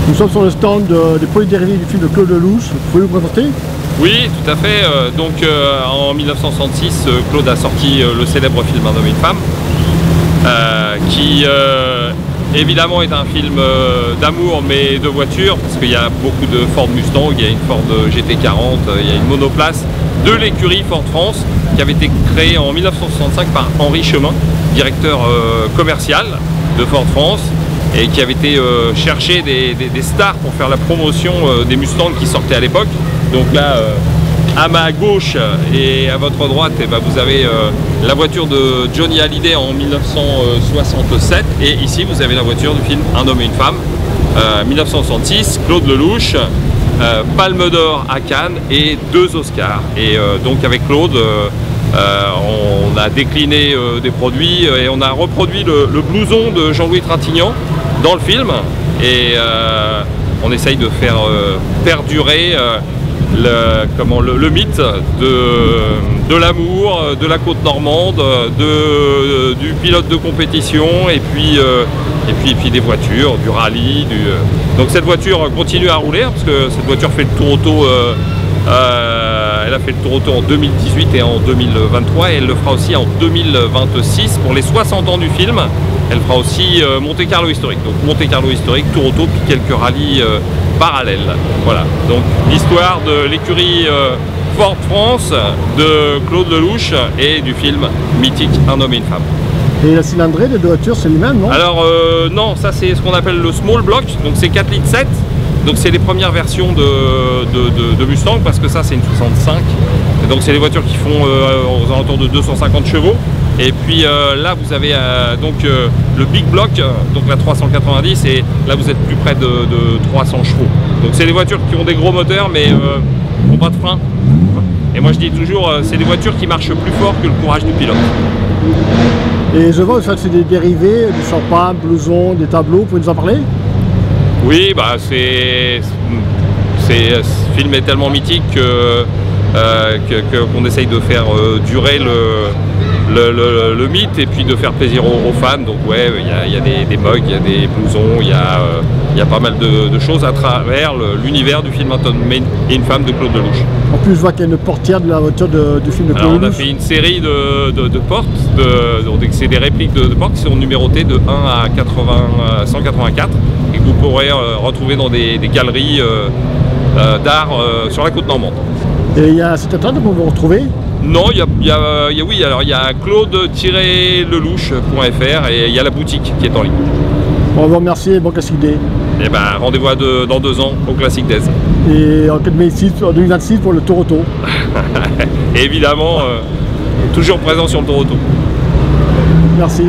Nous sommes sur le stand des produits dérivés du film de Claude Lelouch. Vous pouvez vous présenter? Oui, tout à fait. En 1966, Claude a sorti le célèbre film Un homme et une femme, qui évidemment est un film d'amour mais de voiture, parce qu'il y a beaucoup de Ford Mustang, il y a une Ford GT40, il y a une monoplace de l'écurie Ford France qui avait été créée en 1965 par Henri Chemin, directeur commercial de Ford France, et qui avait été chercher des stars pour faire la promotion des Mustangs qui sortaient à l'époque. Donc là, à ma gauche et à votre droite, vous avez la voiture de Johnny Hallyday en 1967, et ici vous avez la voiture du film Un homme et une femme, 1966, Claude Lelouch, Palme d'Or à Cannes et 2 Oscars. Et donc avec Claude, on a décliné des produits et on a reproduit le blouson de Jean-Louis Trintignant dans le film, et on essaye de faire perdurer le mythe de l'amour, de la côte normande, du pilote de compétition, et puis des voitures, du rallye. Donc cette voiture continue à rouler, parce que cette voiture fait le tour auto. Elle a fait le tour auto en 2018 et en 2023, et elle le fera aussi en 2026 pour les 60 ans du film. Elle fera aussi Monte Carlo historique, donc Monte Carlo historique, tour auto, puis quelques rallyes parallèles. Voilà, donc l'histoire de l'écurie Ford France, de Claude Lelouch et du film mythique Un homme et une femme. Et la cylindrée des deux voitures, c'est lui-même, non? Alors non, ça c'est ce qu'on appelle le small block, donc c'est 4,7 litres. Donc c'est les premières versions de Mustang, parce que ça c'est une 65. Et donc c'est les voitures qui font aux alentours de 250 chevaux. Et puis là vous avez le Big Block, donc la 390, et là vous êtes plus près de 300 chevaux. Donc c'est des voitures qui ont des gros moteurs mais n'ont pas de frein. Et moi je dis toujours, c'est des voitures qui marchent plus fort que le courage du pilote. Et je vois, c'est des dérivés, du champagne, blouson, des tableaux, vous pouvez nous en parler? Oui, bah ce film est tellement mythique qu'on essaye de faire durer le mythe, et puis de faire plaisir aux fans. Donc ouais, il y a des mugs, il y a des blousons, il y a pas mal de choses à travers l'univers du film Un homme et une femme de Claude Lelouch. En plus, je vois qu'il y a une portière de la voiture du film de Claude Lelouch. On a fait une série de portes, donc c'est des répliques de portes qui sont numérotées de 1 à 184, et que vous pourrez retrouver dans des galeries d'art sur la côte normande. Et il y a un site internet pour vous retrouver? Non, il y a claude-lelouch.fr, et il y a la boutique qui est en ligne. Bon, on vous remercie et bon Classic Day. Et rendez-vous dans 2 ans au Classic Days. Et en 2026 pour le tour auto. Et évidemment, toujours présent sur le tour auto. Merci.